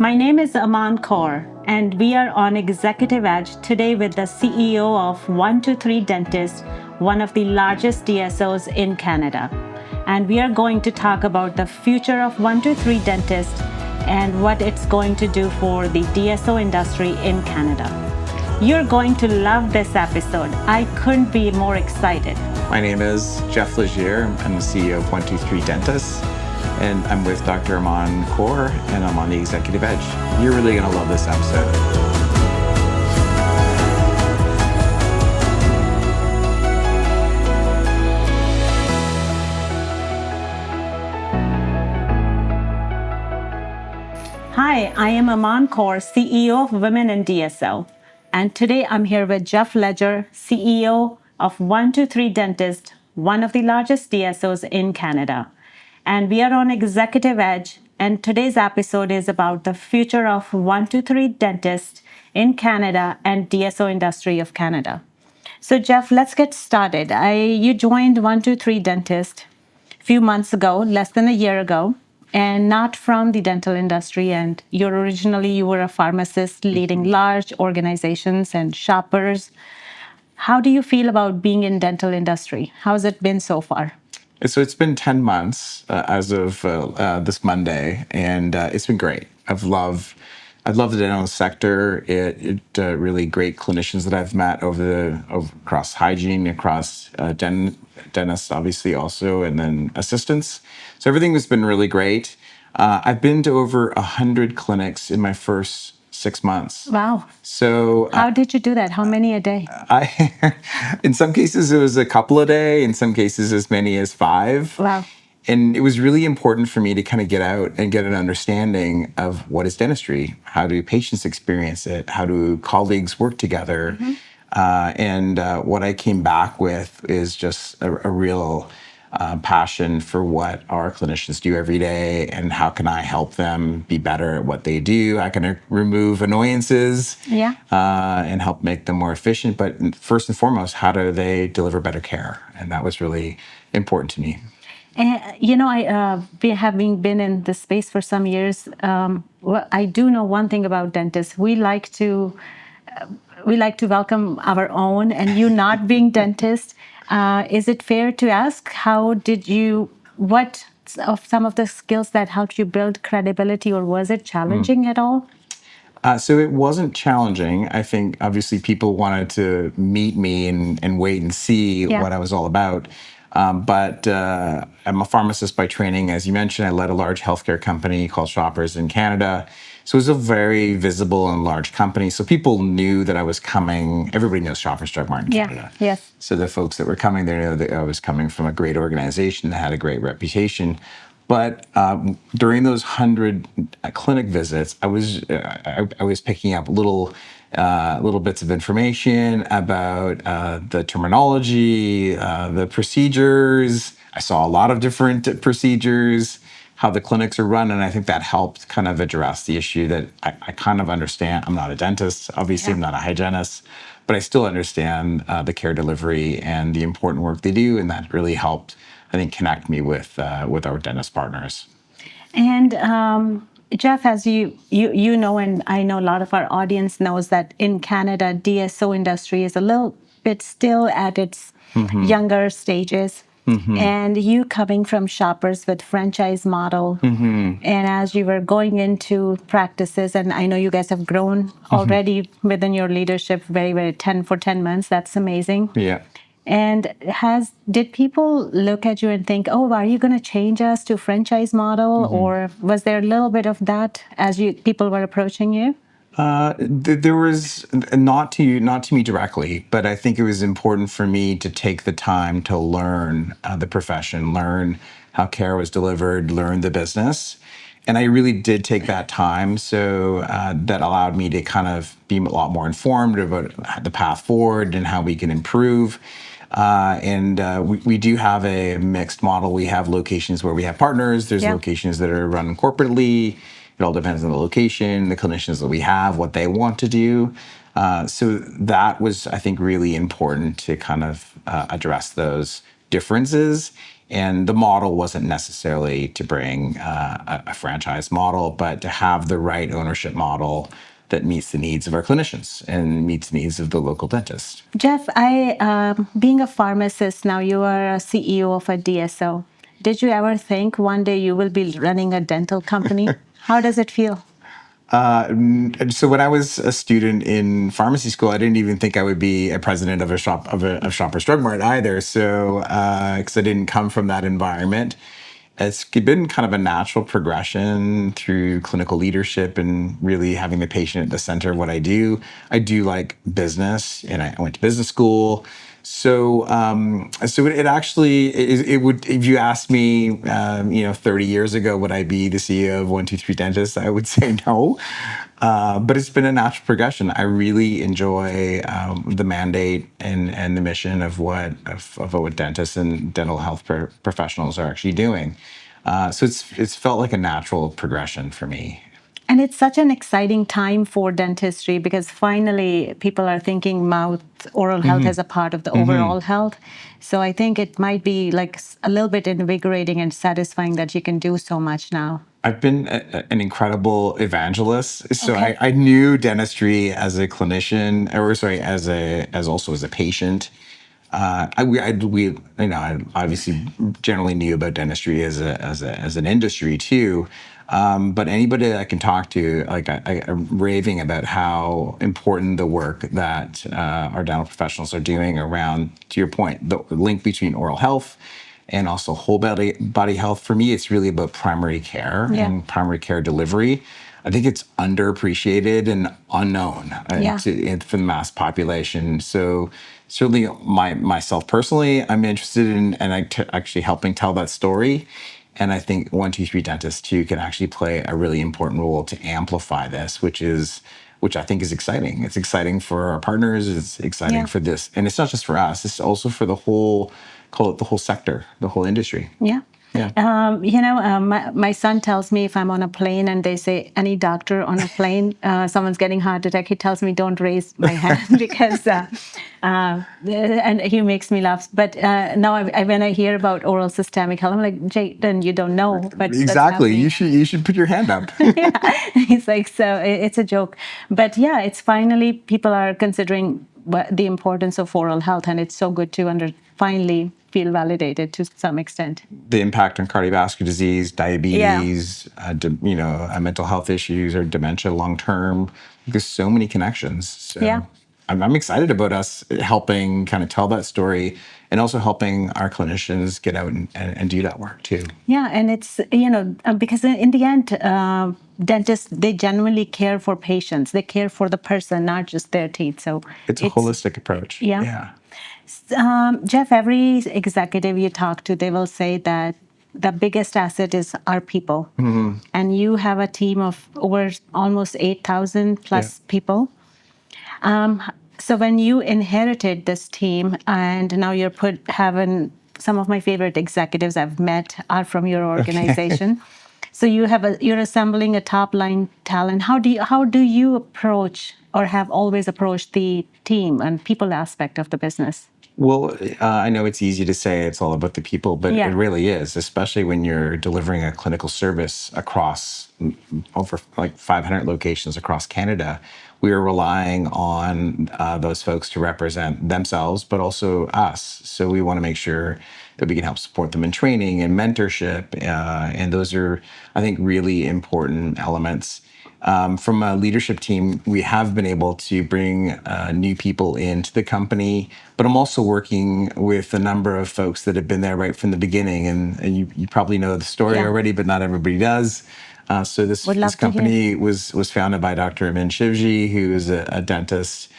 My name is Aman Kaur, and we are on Executive Edge today with the CEO of 123 Dentist, one of the largest DSOs in Canada. And we are going to talk about the future of 123 Dentist and what it's going to do for the DSO industry in Canada. You're going to love this episode. I couldn't be more excited. My name is Jeff Legier. I'm the CEO of 123 Dentists, and I'm with Dr. Aman Kaur, and I'm on the Executive Edge. You're really going to love this episode. Hi, I am Aman Kaur, CEO of Women in DSO. And today I'm here with Jeff Legier, CEO of 123 Dentist, one of the largest DSOs in Canada. And we are on Executive Edge, and today's episode is about the future of 123 Dentist in Canada and DSO industry of Canada. So Jeff, let's get started. You joined 123 Dentist a few months ago, less than a year ago, and not from the dental industry. And you were a pharmacist leading large organizations and shoppers. How do you feel about being in dental industry? How's it been so far? So it's been 10 months as of this Monday, and it's been great. I've loved the dental sector. It really great clinicians that I've met across hygiene, across dentists, obviously also, and then assistants. So everything has been really great. I've been to over 100 clinics in my first 6 months. Wow. So how did you do that? How many a day? In some cases, it was a couple a day. In some cases, as many as 5. Wow. And it was really important for me to kind of get out and get an understanding of what is dentistry. How do patients experience it? How do colleagues work together? Mm-hmm. What I came back with is just a real passion for what our clinicians do every day and how can I help them be better at what they do. How can I remove annoyances and help make them more efficient? But first and foremost, how do they deliver better care? And that was really important to me. And, having been in this space for some years, I do know one thing about dentists. We like to welcome our own, and you not being dentist. Is it fair to ask, what of some of the skills that helped you build credibility, or was it challenging at all? So it wasn't challenging. I think obviously people wanted to meet me and wait and see what I was all about. But I'm a pharmacist by training. As you mentioned, I led a large healthcare company called Shoppers in Canada. So it was a very visible and large company. So people knew that I was coming. Everybody knows Shoppers Drug Mart in Canada. Yes. So the folks that were coming there knew that I was coming from a great organization that had a great reputation. But during those 100 clinic visits, I was picking up little bits of information about the terminology, the procedures. I saw a lot of different procedures, how the clinics are run, and I think that helped kind of address the issue that I kind of understand. I'm not a dentist, obviously, I'm not a hygienist, but I still understand the care delivery and the important work they do, and that really helped, I think, connect me with our dentist partners. And Jeff, as you know, and I know a lot of our audience knows that in Canada, DSO industry is a little bit still at its younger stages. Mm-hmm. And you coming from Shoppers with franchise model, and as you were going into practices, and I know you guys have grown already within your leadership very, very 10 months. That's amazing. Yeah. And did people look at you and think, oh, are you going to change us to franchise model? Or was there a little bit of that as people were approaching you? There was not to me directly, but I think it was important for me to take the time to learn the profession, learn how care was delivered, learn the business. And I really did take that time. So that allowed me to kind of be a lot more informed about the path forward and how we can improve. We do have a mixed model. We have locations where we have partners. There's locations that are run corporately. It all depends on the location, the clinicians that we have, what they want to do. So that was, I think, really important to kind of address those differences. And the model wasn't necessarily to bring a franchise model, but to have the right ownership model that meets the needs of our clinicians and meets the needs of the local dentist. Jeff, being a pharmacist now, you are a CEO of a DSO. Did you ever think one day you will be running a dental company? How does it feel? So when I was a student in pharmacy school, I didn't even think I would be a president of a Shoppers Drug Mart either. So because I didn't come from that environment, it's been kind of a natural progression through clinical leadership and really having the patient at the center of what I do. I do like business, and I went to business school. So it actually it would, if you asked me 30 years ago, would I be the CEO of 123 Dentists, I would say no. But it's been a natural progression. I really enjoy the mandate and the mission of what dentists and dental health professionals are actually doing. So it's felt like a natural progression for me. And it's such an exciting time for dentistry because finally people are thinking mouth oral health as a part of the overall health. So I think it might be like a little bit invigorating and satisfying that you can do so much now. I've been an incredible evangelist. So Okay. I knew dentistry as a clinician, or sorry, as also as a patient. I obviously generally knew about dentistry as an industry too. But anybody that I can talk to, like I'm raving about how important the work that our dental professionals are doing around, to your point, the link between oral health and also whole body health. For me, it's really about primary care and primary care delivery. I think it's underappreciated and unknown for the mass population. So certainly myself personally, I'm interested in actually helping tell that story. And I think 123 Dentists too can actually play a really important role to amplify this, which I think is exciting. It's exciting for our partners. It's exciting for this, and it's not just for us. It's also for the whole, call it the whole sector, the whole industry. Yeah. Yeah. My son tells me if I'm on a plane and they say any doctor on a plane, someone's getting heart attack, he tells me don't raise my hand because, and he makes me laugh. But now when I hear about oral systemic health, I'm like, Jayden, you don't know. But Exactly. You should put your hand up. Yeah. He's like, so it's a joke. But yeah, it's finally people are considering the importance of oral health, and it's so good to finally feel validated to some extent. The impact on cardiovascular disease, diabetes, mental health issues, or dementia long term. There's so many connections. So I'm excited about us helping kind of tell that story, and also helping our clinicians get out and do that work too. Yeah, and it's, because in the end, dentists, they genuinely care for patients. They care for the person, not just their teeth. So it's a holistic approach. Yeah. Jeff, every executive you talk to, they will say that the biggest asset is our people. And you have a team of over almost 8,000 plus people. So when you inherited this team and now you're having some of my favorite executives I've met are from your organization. So you're assembling a top line talent. How do you approach or have always approached the team and people aspect of the business? Well, I know it's easy to say it's all about the people, but it really is, especially when you're delivering a clinical service across over like 500 locations across Canada. We are relying on those folks to represent themselves, but also us. So we want to make sure that we can help support them in training and mentorship. And those are, I think, really important elements. From a leadership team, we have been able to bring new people into the company, but I'm also working with a number of folks that have been there right from the beginning. And you probably know the story already, but not everybody does. So this company was founded by Dr. Aman Kaur, who is a dentist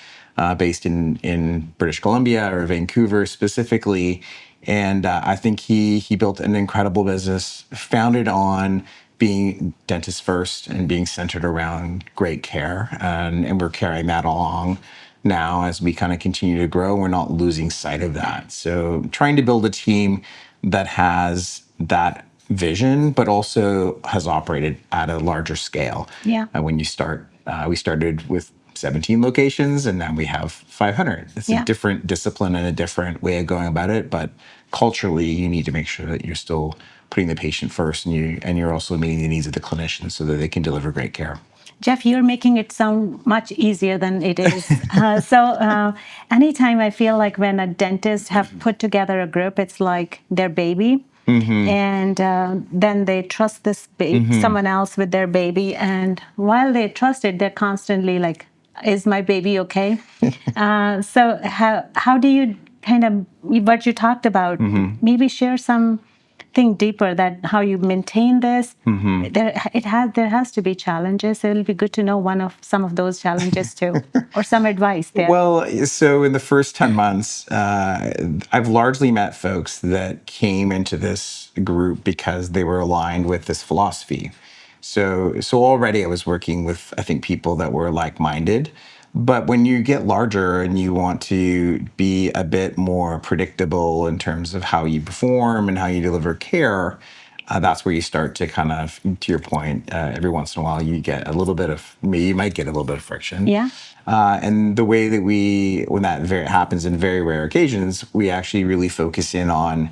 based in British Columbia, or Vancouver specifically. And I think he built an incredible business founded on being dentist first and being centered around great care. And we're carrying that along now as we kind of continue to grow. We're not losing sight of that. So trying to build a team that has that vision, but also has operated at a larger scale. Yeah. When you start, we started with 17 locations and now we have 500. It's a different discipline and a different way of going about it, but culturally, you need to make sure that you're still putting the patient first, and you're also meeting the needs of the clinician so that they can deliver great care. Jeff, you're making it sound much easier than it is. Anytime I feel like when a dentist have put together a group, it's like their baby. And then they trust this someone else with their baby. And while they trust it, they're constantly like, is my baby okay? So how do you kind of, what you talked about, maybe share something deeper that how you maintain this? There has to be challenges. It'll be good to know some of those challenges too, or some advice there. Well, so in the first 10 months, I've largely met folks that came into this group because they were aligned with this philosophy. So already I was working with, I think, people that were like-minded. But when you get larger and you want to be a bit more predictable in terms of how you perform and how you deliver care, that's where you start to kind of, to your point, every once in a while you get a little bit of, you might get a little bit of friction. Yeah. And the way that when that happens in very rare occasions, we actually really focus in on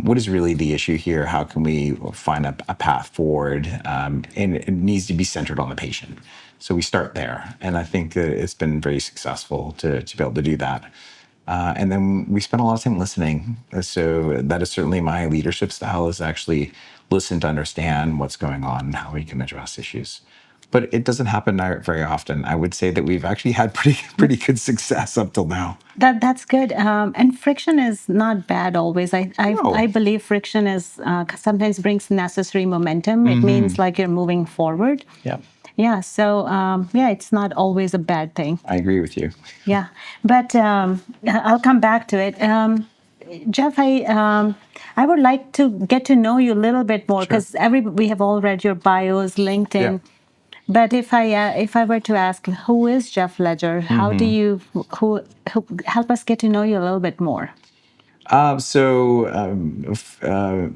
what is really the issue here? How can we find a path forward? And it needs to be centered on the patient. So we start there. And I think that it's been very successful to be able to do that. And then we spend a lot of time listening. So that is certainly my leadership style, is actually listen to understand what's going on and how we can address issues. But it doesn't happen very often. I would say that we've actually had pretty good success up till now. That's good. And friction is not bad always. No. I believe friction is sometimes brings necessary momentum. It means like you're moving forward. Yeah. Yeah. So it's not always a bad thing. I agree with you. Yeah. But I'll come back to it. Jeff, I would like to get to know you a little bit more, because we have all read your bios, LinkedIn. Yeah. But if I were to ask, who is Jeff Ledger? How do you help us get to know you a little bit more?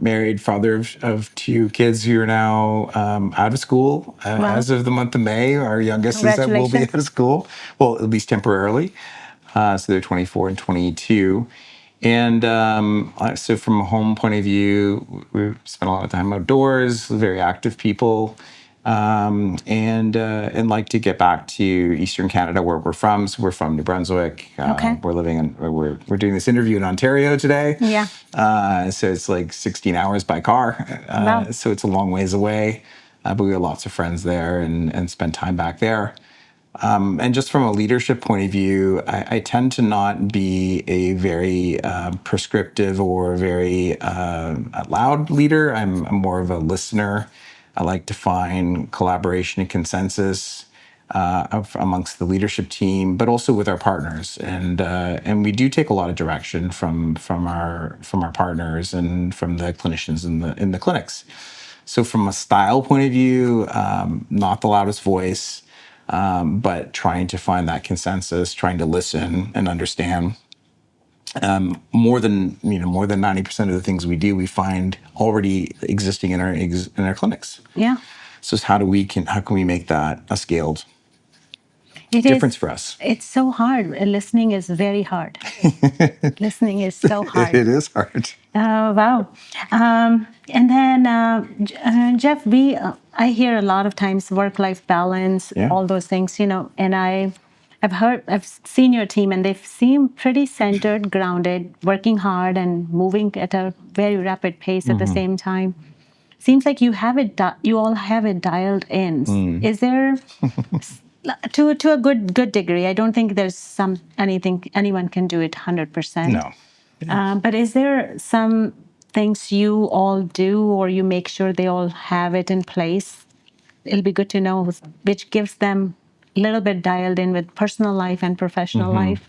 Married, father of two kids who are now out of school as of the month of May. Our youngest will be out of school, well, at least temporarily. So they're 24 and 22. And so from a home point of view, we spent a lot of time outdoors, very active people. And like to get back to Eastern Canada, where we're from. So we're from New Brunswick. We're doing this interview in Ontario today. Yeah. So it's like 16 hours by car. Wow. So it's a long ways away. But we have lots of friends there and spend time back there. And just from a leadership point of view, I tend to not be a very prescriptive or very loud leader. I'm more of a listener. I like to find collaboration and consensus amongst the leadership team, but also with our partners. And we do take a lot of direction from our partners and from the clinicians in the clinics. So from a style point of view, not the loudest voice, but trying to find that consensus, trying to listen and understand. More than 90% of the things we do, we find already existing in our clinics. Yeah. So it's how can we make that a scaled difference for us? It's so hard. Listening is very hard. Listening is so hard. It is hard. Wow. And then, Jeff, I hear a lot of times work-life balance, all those things, and I've seen your team, and they seem pretty centered, grounded, working hard and moving at a very rapid pace at the same time. Seems like you all have it dialed in. Is there, to a good degree, I don't think there's anyone can do it 100%. No. But is there some things you all do, or you make sure they all have it in place? It'll be good to know, which gives them a little bit dialed in with personal life and professional life.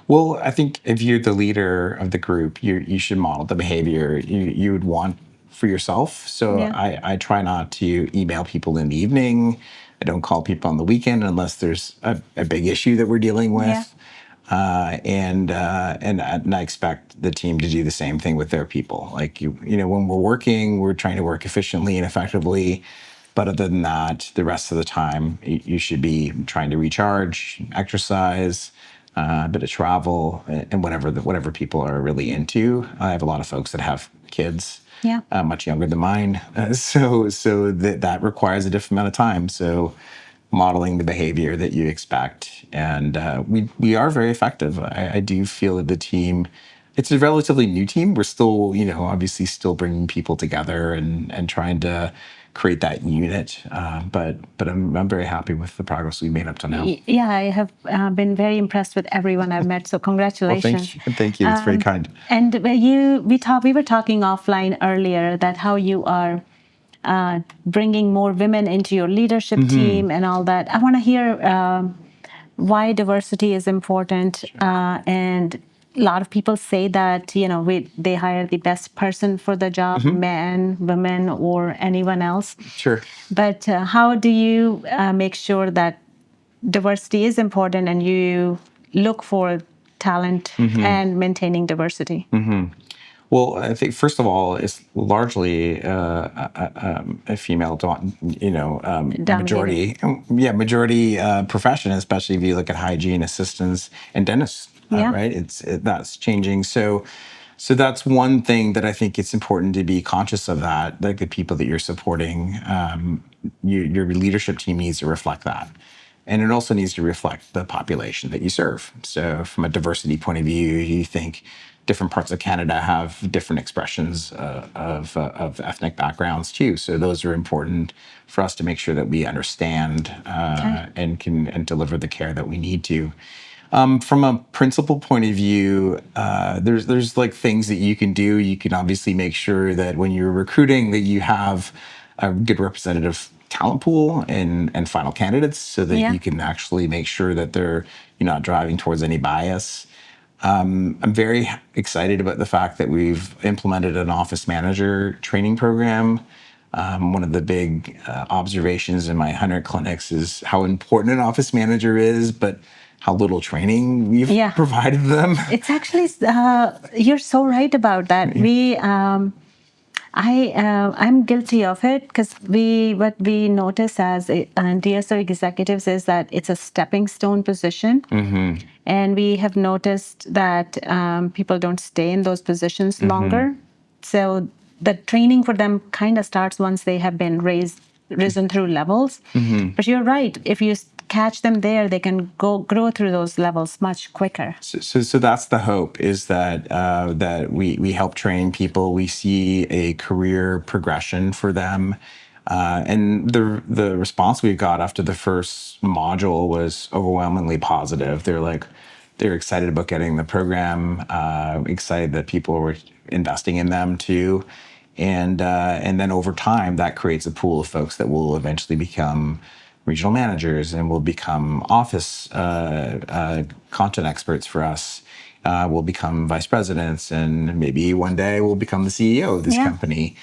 Well, I think if you're the leader of the group, you should model the behavior you would want for yourself. So I try not to email people in the evening. I don't call people on the weekend unless there's a big issue that we're dealing with. Yeah. And I expect the team to do the same thing with their people. Like when we're working, we're trying to work efficiently and effectively. But other than that, the rest of the time, you should be trying to recharge, exercise, a bit of travel, and whatever people are really into. I have a lot of folks that have kids, Yeah. much younger than mine, so that requires a different amount of time. So modeling the behavior that you expect, and we are very effective. I do feel that the team. It's a relatively new team. We're still, obviously still bringing people together and trying to create that unit. But I'm very happy with the progress we made up to now. Yeah, I have been very impressed with everyone I've met. So Well, congratulations. thank you. That's very kind. And we were talking offline earlier that how you are bringing more women into your leadership team and all that. I want to hear why diversity is important, and a lot of people say that they hire the best person for the job, men, women, or anyone else. Sure. But how do you make sure that diversity is important and you look for talent and maintaining diversity? Well, I think first of all, it's largely a female, Dominated. majority profession, especially if you look at hygiene assistants and dentists. Yeah. Right, that's changing. So that's one thing that I think it's important to be conscious of, that like the people that you're supporting, your leadership team needs to reflect that. And it also needs to reflect the population that you serve. So from a diversity point of view, you think different parts of Canada have different expressions of ethnic backgrounds too. So those are important for us to make sure that we understand and can deliver the care that we need to. From a principal point of view, there's like things that you can do. You can obviously make sure that when you're recruiting that you have a good representative talent pool and final candidates, so that you can actually make sure that you're not driving towards any bias. I'm very excited about the fact that we've implemented an office manager training program. One of the big observations in my 100 clinics is how important an office manager is, but how little training we've provided them. It's actually, you're so right about that. I'm guilty of it, because what we notice as DSO executives is that it's a stepping stone position. And we have noticed that people don't stay in those positions longer. So the training for them kind of starts once they have been risen through levels. But you're right. If you catch them there, they can grow through those levels much quicker. So that's the hope, is that that we help train people. We see a career progression for them. And the response we got after the first module was overwhelmingly positive. They're excited about getting the program, excited that people were investing in them too. And then over time, that creates a pool of folks that will eventually become regional managers and will become office content experts for us. Will become vice presidents, and maybe one day will become the CEO of this company.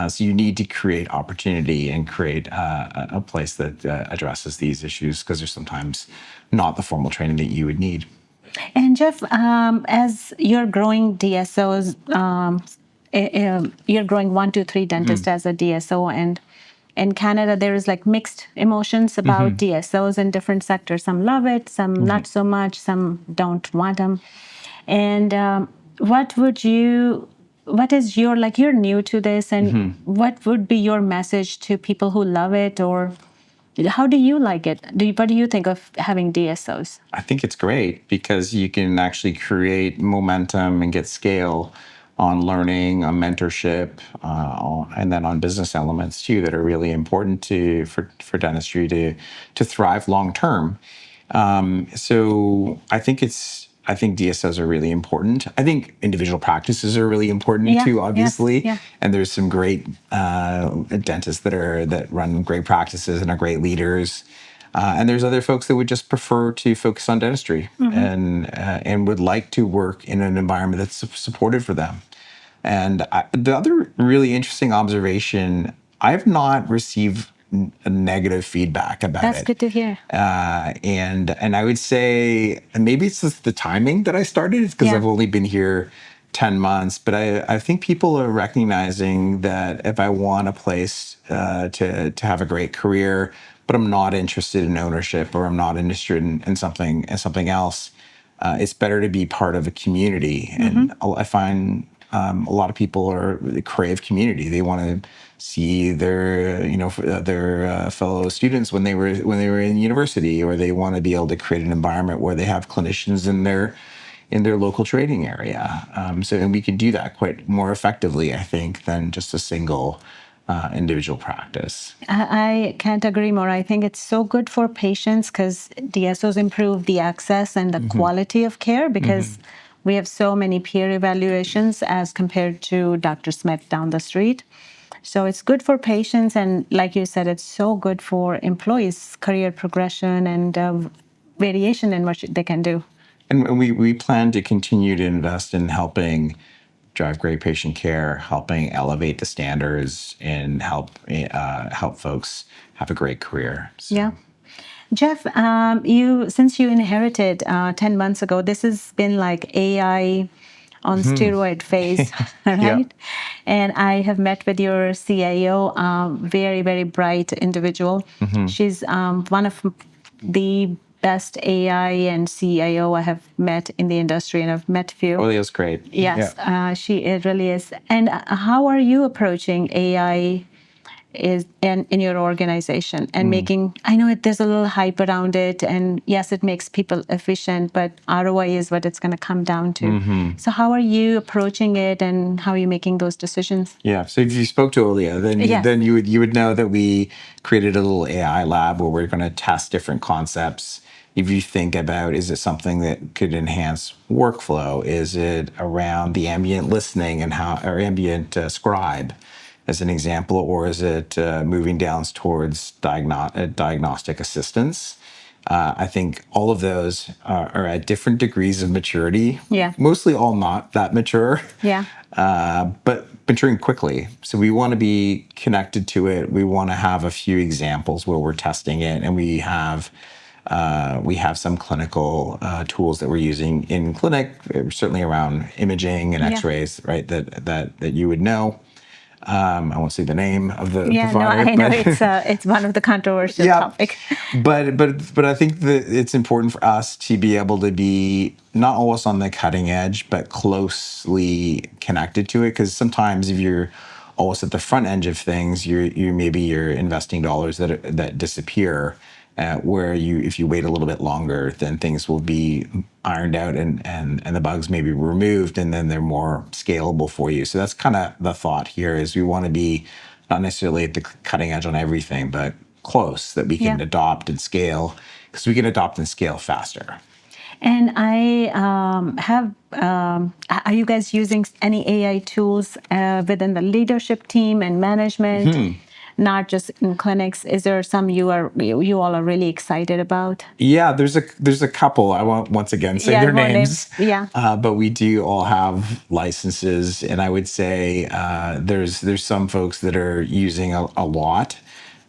So you need to create opportunity and create a place that addresses these issues, because there's sometimes not the formal training that you would need. And Jeff, as you're growing DSOs, you're growing 1, 2, 3 dentists as a DSO, and in Canada there is like mixed emotions about DSOs in different sectors. Some love it, some not so much, some don't want them. And what is your, like, you're new to this, and what would be your message to people who love it, or how do you like it? What do you think of having DSOs? I think it's great, because you can actually create momentum and get scale on learning, on mentorship, and then on business elements too, that are really important for dentistry to thrive long term. So I think DSOs are really important. I think individual practices are really important too, obviously. And there's some great dentists that run great practices and are great leaders. And there's other folks that would just prefer to focus on dentistry and would like to work in an environment that's supportive for them. And the other really interesting observation, I've not received a negative feedback about it. That's good to hear. And I would say, and maybe it's just the timing that I started, because I've only been here 10 months, but I think people are recognizing that if I want a place to have a great career, but I'm not interested in ownership, or I'm not interested in something else, it's better to be part of a community. And I find a lot of people they crave community. They want to see their fellow students when they were in university, or they want to be able to create an environment where they have clinicians in their local trading area. And we can do that quite more effectively, I think, than just a single individual practice. I can't agree more. I think it's so good for patients because DSOs improve the access and the quality of care because we have so many peer evaluations as compared to Dr. Smith down the street. So it's good for patients. And like you said, it's so good for employees' career progression and variation in what they can do. And we plan to continue to invest in helping drive great patient care, helping elevate the standards, and help folks have a great career. So. Yeah. Jeff, since you inherited 10 months ago, this has been like AI on steroid phase, right? Yeah. And I have met with your CIO, very, very bright individual. She's one of the best AI and CIO I have met in the industry, and I've met few. Oh, that's great. Yes, Yeah. it really is. And how are you approaching AI in your organization and making, I know there's a little hype around it, and yes, it makes people efficient, but ROI is what it's going to come down to. So how are you approaching it, and how are you making those decisions? Yeah. So if you spoke to Olia, then Yes. then you would know that we created a little AI lab where we're going to test different concepts. If you think about, is it something that could enhance workflow? Is it around the ambient listening and or ambient scribe, as an example, or is it moving down towards diagnostic assistance? I think all of those are at different degrees of maturity. Yeah. Mostly all not that mature. Yeah. But maturing quickly. So we want to be connected to it. We want to have a few examples where we're testing it, and we have some clinical tools that we're using in clinic, certainly around imaging and Yeah. X-rays, right? That you would know. I won't say the name of the Yeah, no, provider. I know but- it's one of the controversial topic. but I think that it's important for us to be able to be not always on the cutting edge, but closely connected to it. Because sometimes if you're always at the front edge of things, you're investing dollars that disappear. Where if you wait a little bit longer, then things will be ironed out and the bugs may be removed, and then they're more scalable for you. So that's kind of the thought here, is we want to be not necessarily at the cutting edge on everything, but close, that we can Yeah. adopt and scale, because we can adopt and scale faster. And I are you guys using any AI tools within the leadership team and management? Not just in clinics. Is there some you all are really excited about? Yeah, there's a couple. I won't once again say their no names. Yeah. But we do all have licenses, and I would say there's some folks that are using a lot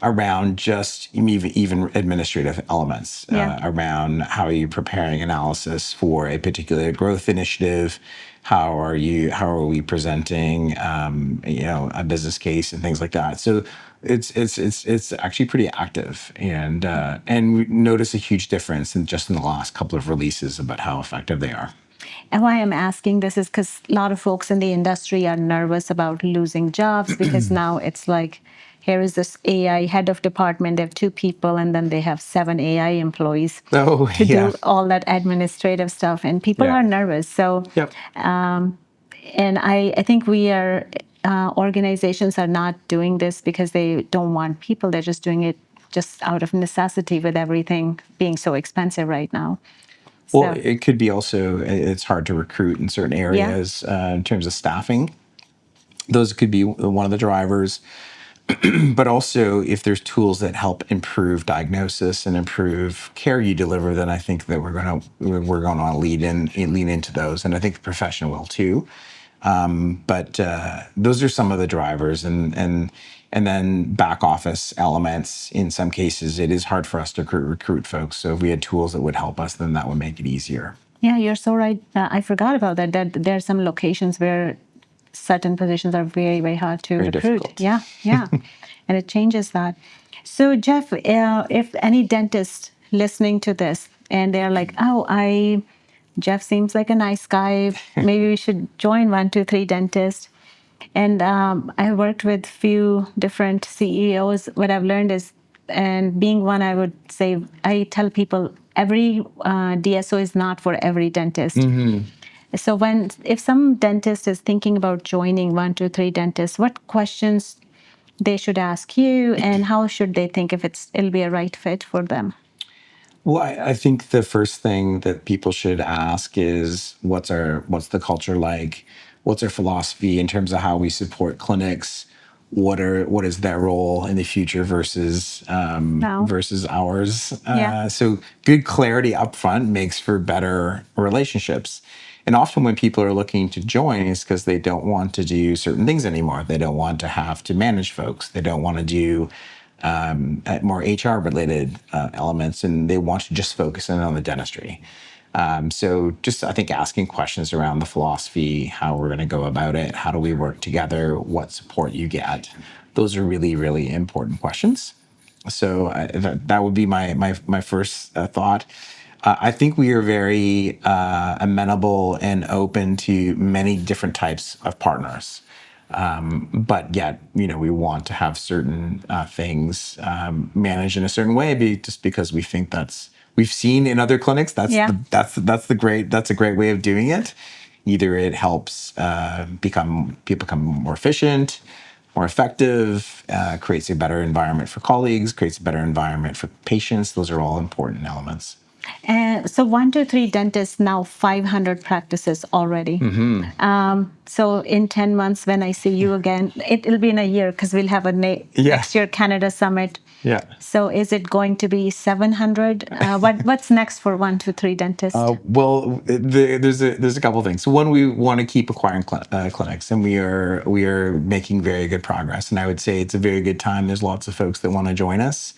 around just even administrative elements, Yeah. around how are you preparing analysis for a particular growth initiative. How are we presenting a business case and things like that. So it's actually pretty active, and we notice a huge difference in the last couple of releases about how effective they are. And why I'm asking this is because a lot of folks in the industry are nervous about losing jobs because now it's like, here is this AI head of department, they have 2 people, and then they have 7 AI employees Oh, to yeah. do all that administrative stuff, and people Yeah. are nervous. So, Yep. and I think organizations are not doing this because they don't want people. They're just doing it just out of necessity, with everything being so expensive right now. Well, So- it could be also, it's hard to recruit in certain areas in terms of staffing. Those could be one of the drivers. But also, if there's tools that help improve diagnosis and improve care you deliver, then I think that we're going to lean into those, and I think the profession will too. But those are some of the drivers, and then back office elements. In some cases, it is hard for us to recruit folks. So if we had tools that would help us, then that would make it easier. Yeah, you're so right. I forgot about that. That there are some locations where certain positions are very, very hard to Very recruit. difficult. Yeah, yeah, and it changes that. So, Jeff, if any dentist listening to this and they're like, "Oh, Jeff seems like a nice guy. Maybe we should join 123 Dentist. And I worked with few different CEOs. What I've learned is, and being one, I would say, I tell people every DSO is not for every dentist. So if some dentist is thinking about joining 123 Dentist, what questions they should ask you, and how should they think if it'll be a right fit for them? Well, I think the first thing that people should ask is what's the culture like? What's our philosophy in terms of how we support clinics? What is their role in the future No. versus ours? Yeah. So good clarity up front makes for better relationships. And often when people are looking to join, it's because they don't want to do certain things anymore. They don't want to have to manage folks. They don't want to do more HR related elements, and they want to just focus in on the dentistry. So just I think asking questions around the philosophy, how we're going to go about it, how do we work together, what support you get. Those are really, really important questions. So that would be my first thought. I think we are very amenable and open to many different types of partners. But yet, we want to have certain things managed in a certain way, just because we think we've seen in other clinics. Yeah. That's a great way of doing it. Either it helps people become more efficient, more effective, creates a better environment for colleagues, creates a better environment for patients. Those are all important elements. And so 123 Dentists now 500 practices already. So in 10 months, when I see you again, it'll be in a year because we'll have a next year Canada Summit. Yeah. So is it going to be 700? What's next for 123 Dentists? Well, there's a couple of things. So one, we want to keep acquiring clinics, and we are making very good progress. And I would say it's a very good time. There's lots of folks that want to join us.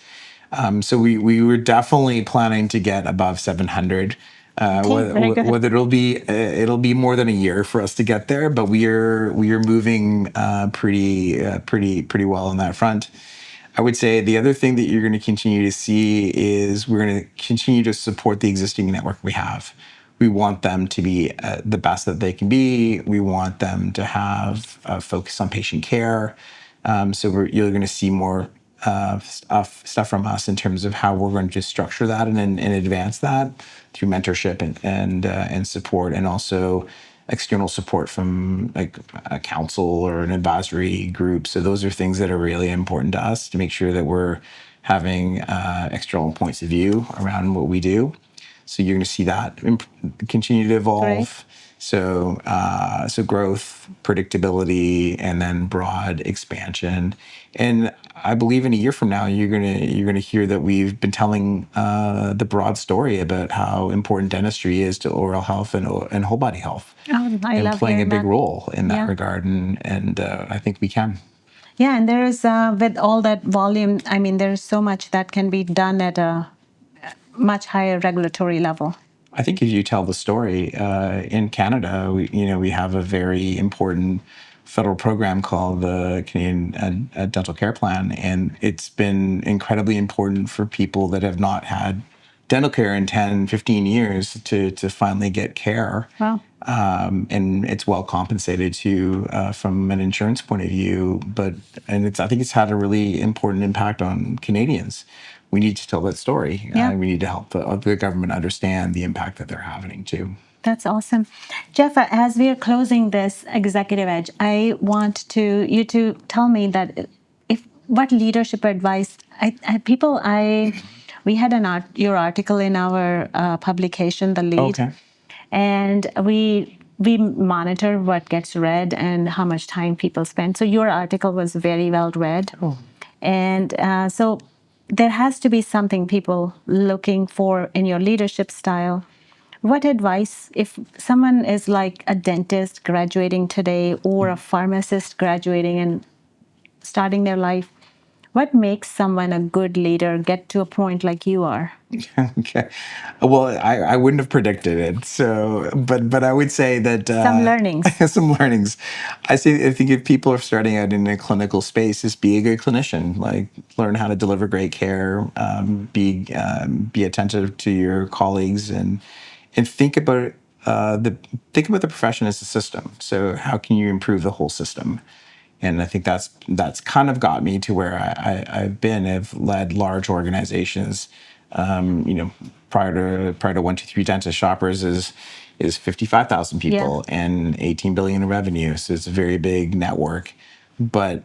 So we were definitely planning to get above 700. Very good. Whether it'll be more than a year for us to get there, but we are moving pretty well on that front. I would say the other thing that you're going to continue to see is we're going to continue to support the existing network we have. We want them to be the best that they can be. We want them to have a focus on patient care. So you're going to see more stuff from us in terms of how we're going to structure that and advance that through mentorship and support, and also external support from like a council or an advisory group. So those are things that are really important to us to make sure that we're having external points of view around what we do. So you're going to see that continue to evolve. Great. So growth, predictability, and then broad expansion. And I believe in a year from now, you're gonna hear that we've been telling the broad story about how important dentistry is to oral health and whole body health, Oh, I and love playing a hearing big that. role in that Yeah. regard. And I think we can. Yeah, and there is, with all that volume, I mean, there's so much that can be done at a much higher regulatory level. I think if you tell the story in Canada, we have a very important federal program called the Canadian Dental Care Plan, and it's been incredibly important for people that have not had dental care in 10, 15 years to finally get care. Wow. And it's well compensated too from an insurance point of view, I think it's had a really important impact on Canadians. We need to tell that story. Yeah. We need to help the government understand the impact that they're having too. That's awesome. Jeff, as we are closing this executive edge, I want you to tell me that what leadership advice we had your article in our publication, The Lead. Okay. And we monitor what gets read and how much time people spend. So your article was very well read. Oh. And so there has to be something people looking for in your leadership style. What advice, if someone is like a dentist graduating today or a pharmacist graduating and starting their life, what makes someone a good leader, get to a point like you are? Okay. Well, I wouldn't have predicted it. So, but I would say that Some learnings. some learnings. I think if people are starting out in a clinical space, is be a good clinician. Like learn how to deliver great care. Be attentive to your colleagues and think about think about the profession as a system. So how can you improve the whole system? And I think that's kind of got me to where I've been. I've led large organizations. You know, prior to 123 Dentist Shoppers is 55,000 Yeah. people and 18 billion in revenue. So it's a very big network. But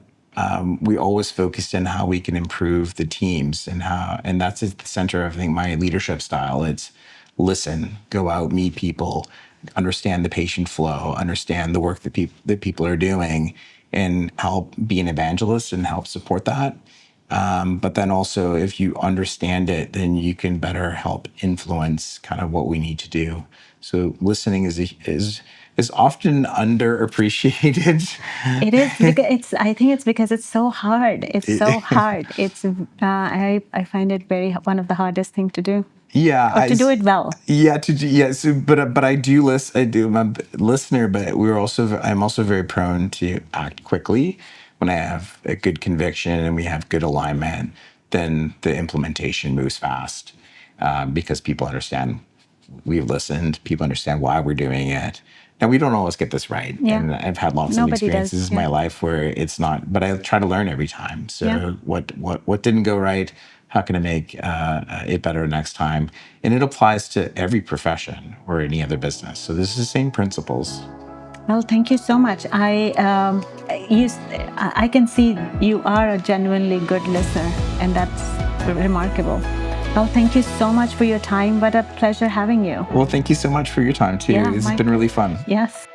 we always focused on how we can improve the teams and that's at the center of, I think, my leadership style. It's listen, go out, meet people, understand the patient flow, understand the work that people are doing, and help be an evangelist and help support that. But then also, if you understand it, then you can better help influence kind of what we need to do. So listening is often underappreciated. It is because I think it's because it's so hard. It's so hard. I find it one of the hardest thing to do, Yeah, or to do it well. Yeah, so, but I do listen. I do. I'm a listener, but I'm also very prone to act quickly when I have a good conviction and we have good alignment. Then the implementation moves fast because people understand we've listened. People understand why we're doing it. Now we don't always get this right, Yeah. and I've had lots of Nobody experiences does. in my Yeah. life where it's not. But I try to learn every time. So Yeah. what didn't go right? How can I make it better next time? And it applies to every profession or any other business. So this is the same principles. Well, thank you so much. I can see you are a genuinely good listener, and that's remarkable. Well, thank you so much for your time. What a pleasure having you. Well, thank you so much for your time too. Yeah, It's been really fun. Yes.